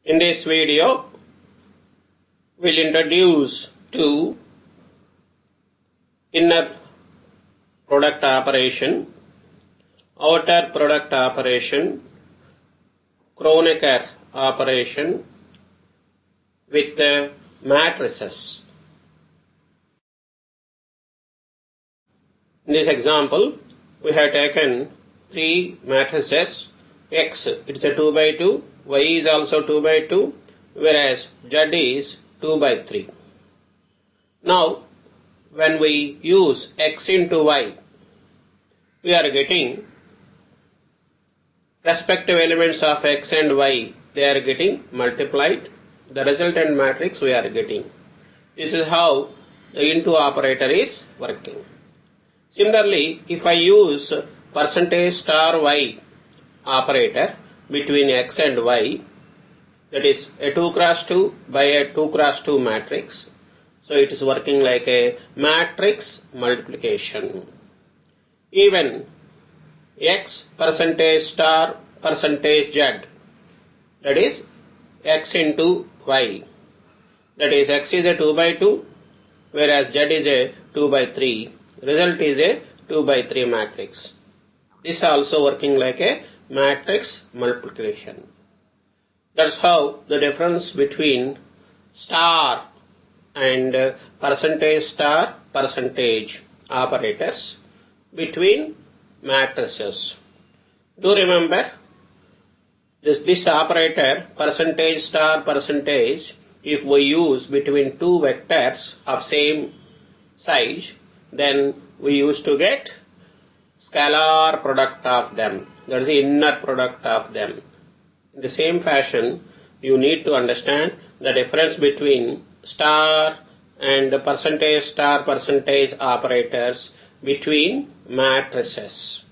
In this video, we'll introduce two inner product operation, outer product operation, Kronecker operation with the matrices. In this example, we have taken three matrices. X, it's a 2 by 2, Y is also 2 by 2, whereas Z is 2 by 3. Now, when we use X into Y, we are getting respective elements of X and Y, they are getting multiplied. The resultant matrix we are getting. This is how the into operator is working. Similarly, if I use percentage star Y operator between X and Y, that is a 2 cross 2 by a 2 cross 2 matrix. So it is working like a matrix multiplication. Even X percentage star percentage Z, that is X into Y, that is X is a 2 by 2, whereas Z is a 2 by 3. Result is a 2 by 3 matrix. This is also working like a matrix multiplication. That's how the difference between star and percentage star percentage operators between matrices. Do remember this operator percentage star percentage, if we use between two vectors of same size, then we used to get scalar product of them, that is the inner product of them. In the same fashion, you need to understand the difference between star and percentage star percentage operators between matrices.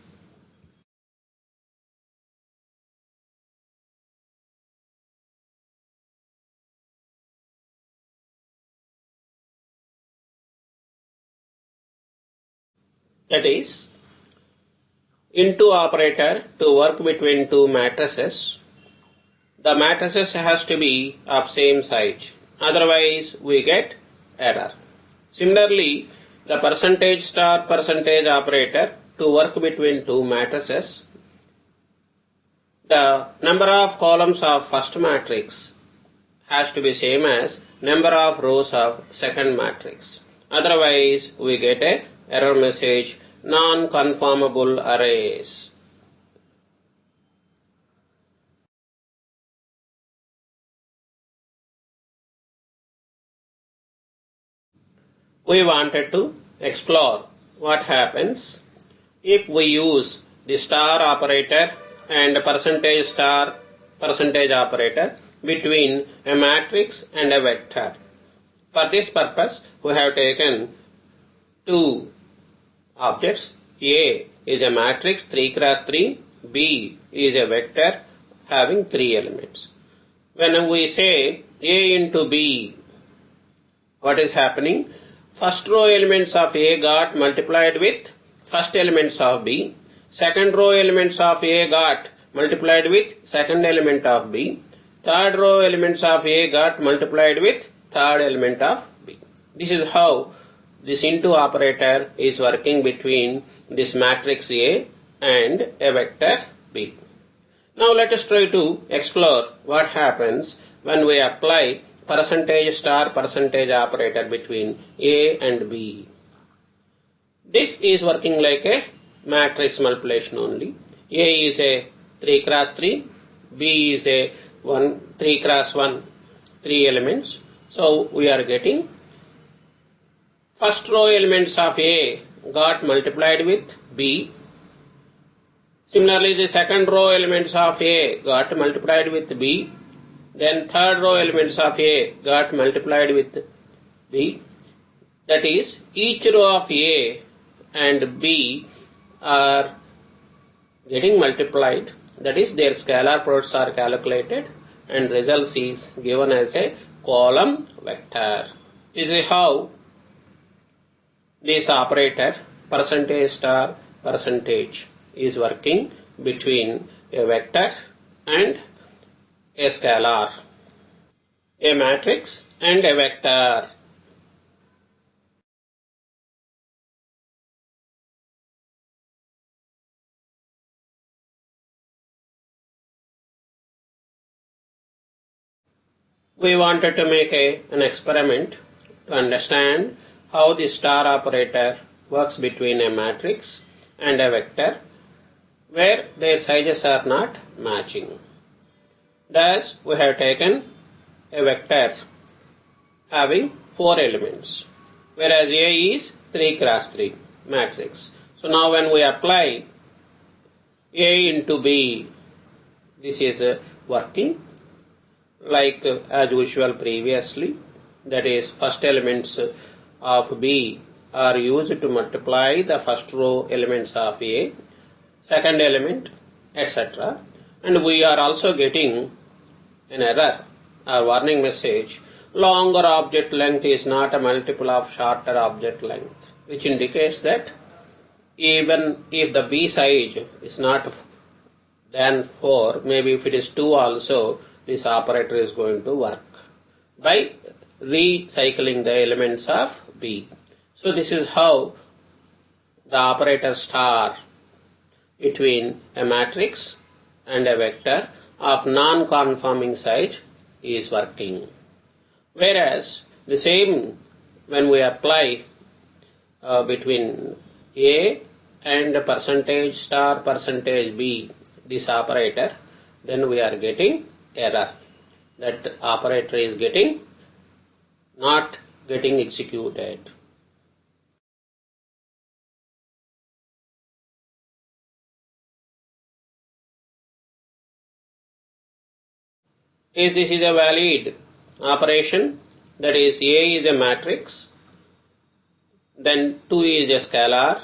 That is, into operator to work between two matrices, the matrices has to be of same size, otherwise we get error. Similarly, the percentage star percentage operator to work between two matrices, the number of columns of first matrix has to be same as number of rows of second matrix, otherwise we get a error message, non-conformable arrays. We wanted to explore what happens if we use the star operator and percentage star percentage operator between a matrix and a vector. For this purpose, we have taken two objects. A is a matrix 3 cross 3, B is a vector having 3 elements. When we say A into B, what is happening? First row elements of A got multiplied with first elements of B. Second row elements of A got multiplied with second element of B. Third row elements of A got multiplied with third element of B. This is how this into operator is working between this matrix A and a vector B. Now let us try to explore what happens when we apply percentage star percentage operator between A and B. This is working like a matrix multiplication only. A is a 3 cross 3, B is a 3 cross 1, 3 elements. So we are getting first row elements of A got multiplied with B. Similarly, the second row elements of A got multiplied with B. Then third row elements of A got multiplied with B. That is, each row of A and B are getting multiplied. That is, their scalar products are calculated and results is given as a column vector. This is how this operator percentage star percentage is working between a vector and a scalar. a matrix and a vector. We wanted to make an experiment to understand how the star operator works between a matrix and a vector where their sizes are not matching. Thus, we have taken a vector having 4 elements, whereas A is 3 cross 3 matrix. So now when we apply A into B, this is working like as usual previously. That is, first elements of B are used to multiply the first row elements of A, second element, etc. And we are also getting an error, a warning message. Longer object length is not a multiple of shorter object length, which indicates that even if the B size is not than 4, maybe if it is 2 also, this operator is going to work by recycling the elements of B. So this is how the operator star between a matrix and a vector of non-conforming size is working. Whereas the same when we apply between A and percentage star percentage B, this operator, then we are getting error. That operator is not getting executed. If this is a valid operation, that is A is a matrix, then 2 is a scalar,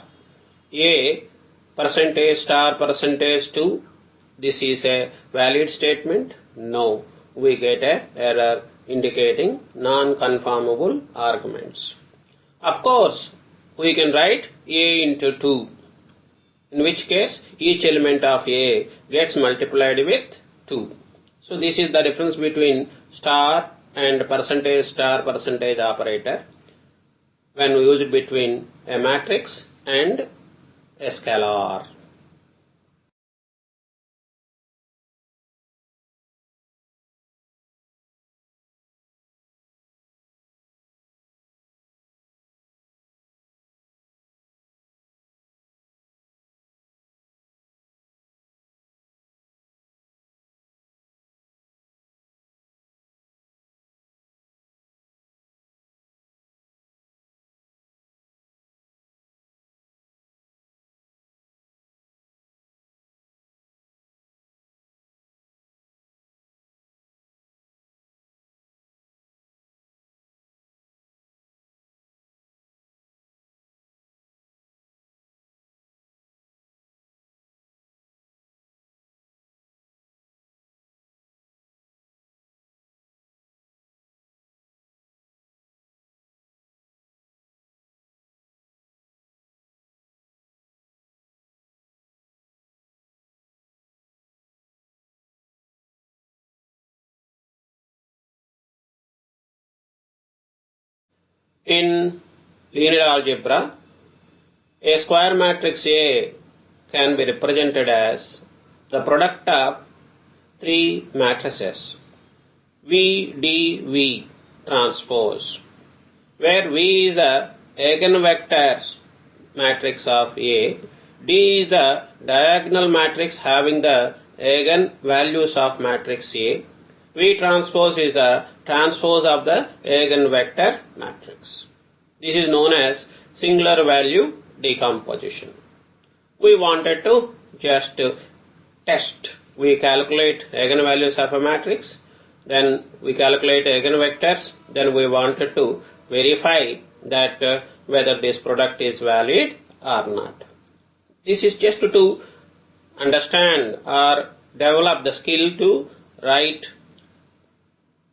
A percentage star percentage 2, this is a valid statement? No, we get an error indicating non-conformable arguments. Of course, we can write A into 2, in which case each element of A gets multiplied with 2. So this is the difference between star and percentage star percentage operator when we use it between a matrix and a scalar. In linear algebra, a square matrix A can be represented as the product of 3 matrices V, D, V transpose, where V is the eigenvectors matrix of A, D is the diagonal matrix having the eigenvalues of matrix A, V transpose is the transpose of the eigenvector matrix. This is known as singular value decomposition. We wanted to just test. We calculate eigenvalues of a matrix, then we calculate eigenvectors, then we wanted to verify that whether this product is valid or not. This is just to understand or develop the skill to write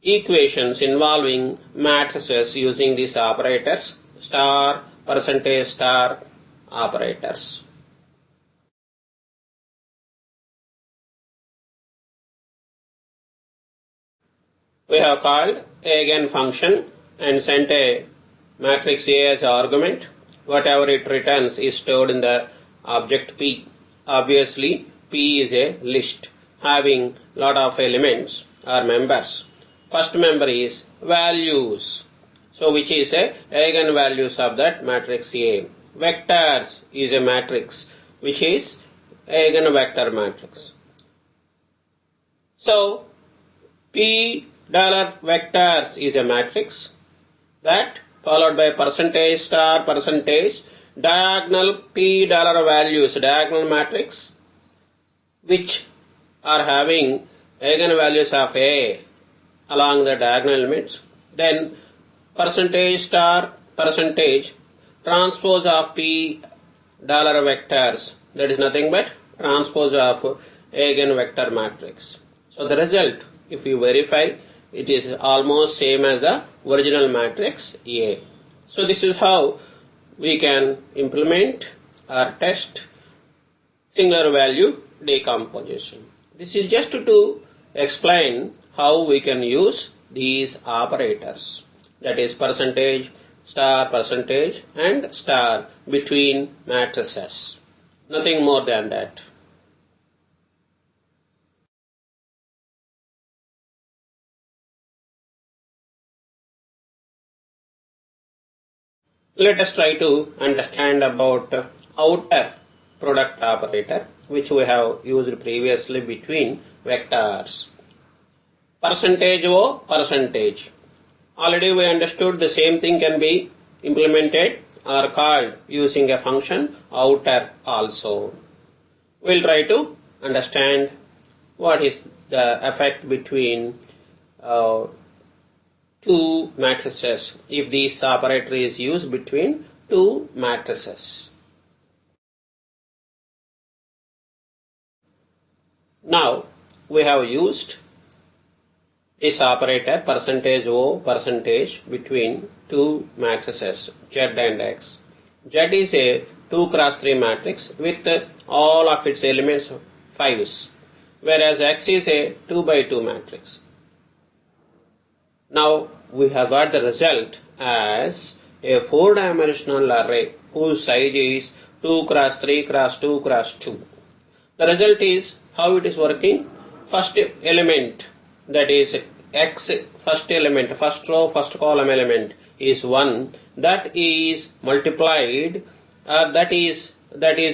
equations involving matrices using these operators, star, percentage star operators. we have called eigen function and sent a matrix A as argument. Whatever it returns is stored in the object P. Obviously, P is a list having lot of elements or members. First member is values. So which is a eigenvalues of that matrix A. Vectors is a matrix which is eigenvector matrix. So P dollar vectors is a matrix that followed by percentage star percentage diagonal P dollar values diagonal matrix which are having eigenvalues of A along the diagonal elements. Then percentage star percentage transpose of P dollar vectors, that is nothing but transpose of eigenvector matrix. So the result, if you verify, it is almost same as the original matrix A. So this is how we can implement or test singular value decomposition. This is just to explain how we can use these operators, that is percentage, star percentage and star between matrices. Nothing more than that. Let us try to understand about outer product operator which we have used previously between vectors. Percentage O, percentage. Already we understood the same thing can be implemented or called using a function outer also. We'll try to understand what is the effect between two matrices if this operator is used between two matrices. Now we have used this operator percentage O percentage between two matrices Z and X. Z is a 2 cross 3 matrix with all of its elements 5s, whereas X is a 2 by 2 matrix. Now we have got the result as a 4-dimensional array whose size is 2 cross 3 cross 2 cross 2. The result is how it is working. First element, that is X, first element, first row, first column element is 1. That is multiplied, that is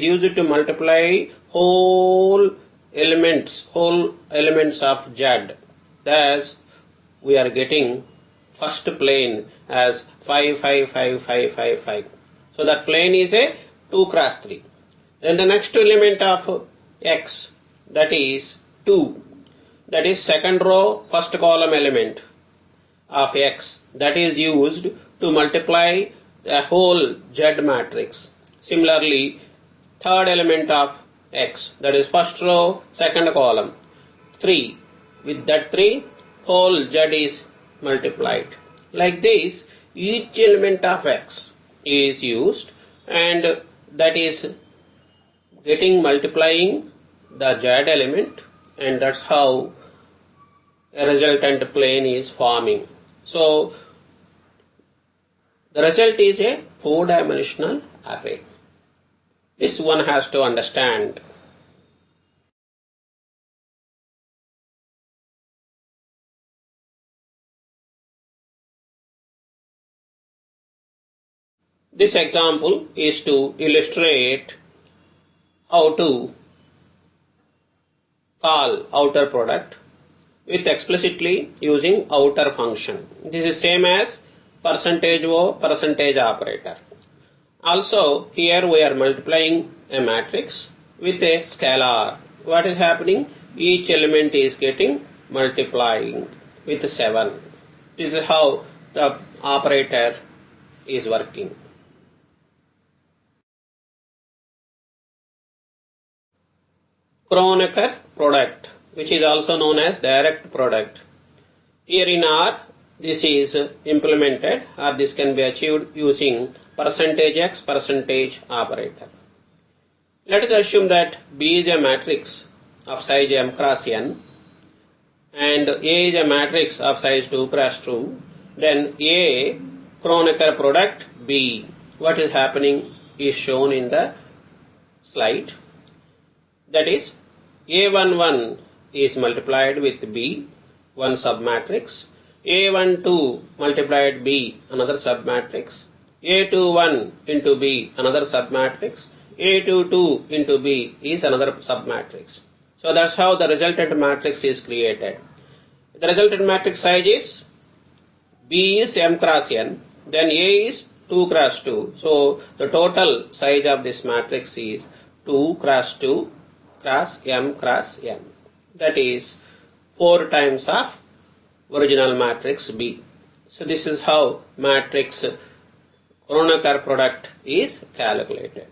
used to multiply whole elements of Z. Thus we are getting first plane as 5, 5, 5, 5, 5, 5. So that plane is a 2 cross 3. Then the next element of X, that is 2. That is second row, first column element of X. That is used to multiply the whole Z matrix. Similarly, third element of X, that is first row, second column, 3. With that 3, whole Z is multiplied. Like this, each element of X is used and that is getting multiplying the Z element, and that's how a resultant plane is forming. So the result is a 4-dimensional array. This one has to understand. This example is to illustrate how to call outer product with explicitly using outer function. This is same as percentage O percentage operator. Also here we are multiplying a matrix with a scalar. What is happening? Each element is getting multiplying with 7. This is how the operator is working. Kronecker product, which is also known as direct product. Here in R, this is implemented or this can be achieved using percentage X percentage operator. Let us assume that B is a matrix of size M cross N and A is a matrix of size 2 cross 2, then A Kronecker product B. What is happening is shown in the slide. That is, A11 is multiplied with B, one submatrix. A12 multiplied B, another submatrix. A21 into B, another submatrix. A22 into B is another submatrix. So that's how the resultant matrix is created. The resultant matrix size is B is M cross N, then A is 2 cross 2. So the total size of this matrix is 2 cross 2 cross M cross M. That is 4 times of original matrix B. So this is how matrix Kronecker product is calculated.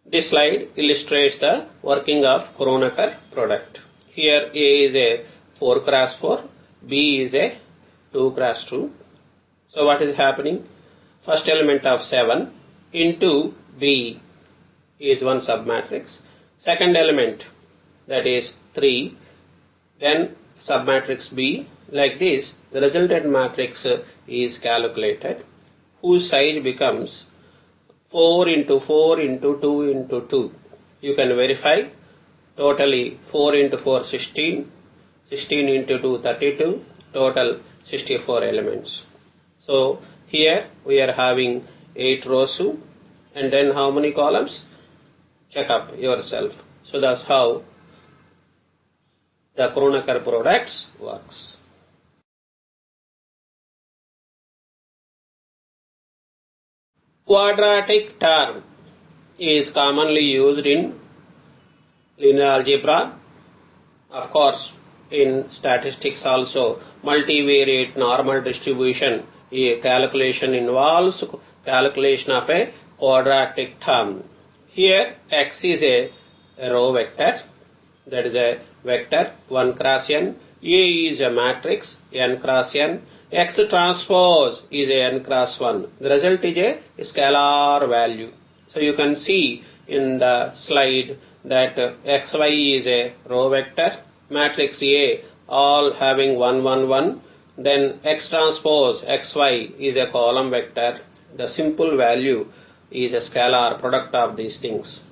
This slide illustrates the working of Kronecker product. Here A is a 4 cross 4, B is a 2 cross 2. So what is happening? First element of 7 into B is one submatrix. Second element, that is 3, then submatrix B. Like this, the resultant matrix is calculated, whose size becomes 4 into 4 into 2 into 2. You can verify. Totally 4 into 4 16, 16 into 2 32, total 64 elements. So here we are having 8 rows, and then how many columns? Check up yourself. So that's how the Kronecker products works. Quadratic term is commonly used in linear algebra. Of course, in statistics also, multivariate normal distribution calculation involves calculation of a quadratic term. Here x is a row vector, that is a vector 1 cross n. A is a matrix n cross n. X transpose is a n cross 1. The result is a scalar value. So you can see in the slide that xy is a row vector, matrix A all having 1 1 1. Then x transpose xy is a column vector. The simple value is a scalar product of these things.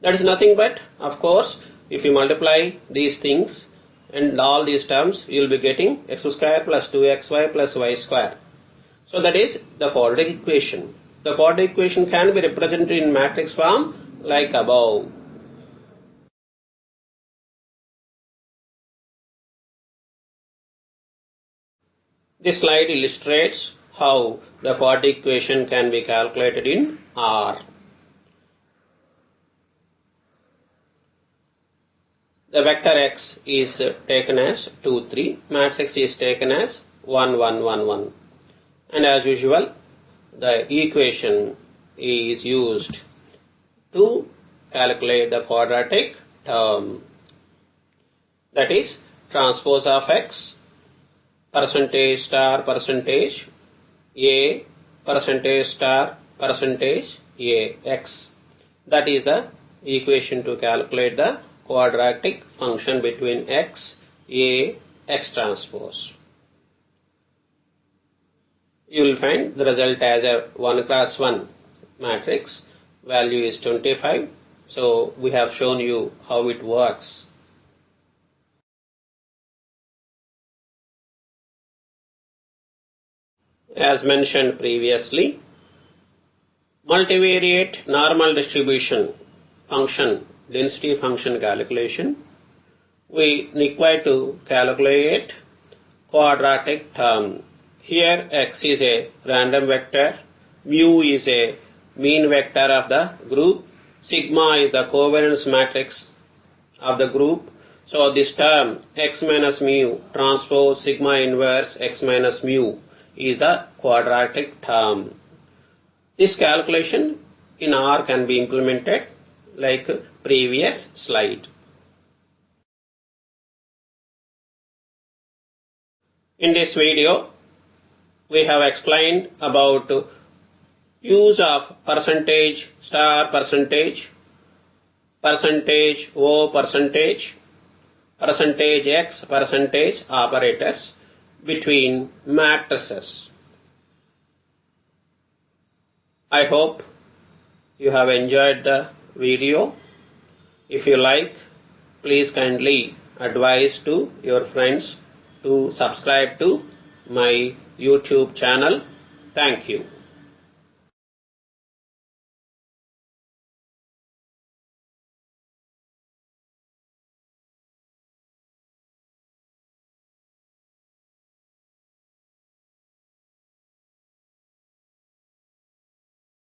That is nothing but, of course, if you multiply these things and all these terms, you will be getting x square plus 2xy plus y square. So that is the quadratic equation. The quadratic equation can be represented in matrix form like above. This slide illustrates how the quadratic equation can be calculated in R. The vector x is taken as 2 3, matrix is taken as 1 1 1 1, and as usual the equation is used to calculate the quadratic term, that is transpose of x percentage star percentage a percentage star percentage a x. That is the equation to calculate the quadratic function between x, a, x transpose. You will find the result as a 1 cross 1 matrix. Value is 25. So we have shown you how it works. As mentioned previously, multivariate normal distribution function, density function calculation, we require to calculate quadratic term. Here x is a random vector, mu is a mean vector of the group, sigma is the covariance matrix of the group. So this term x minus mu transpose sigma inverse x minus mu is the quadratic term. This calculation in R can be implemented like previous slide. In this video, we have explained about use of percentage, star percentage, percentage O percentage, percentage X percentage operators between matrices. I hope you have enjoyed the video. If you like, please kindly advise to your friends to subscribe to my YouTube channel. Thank you.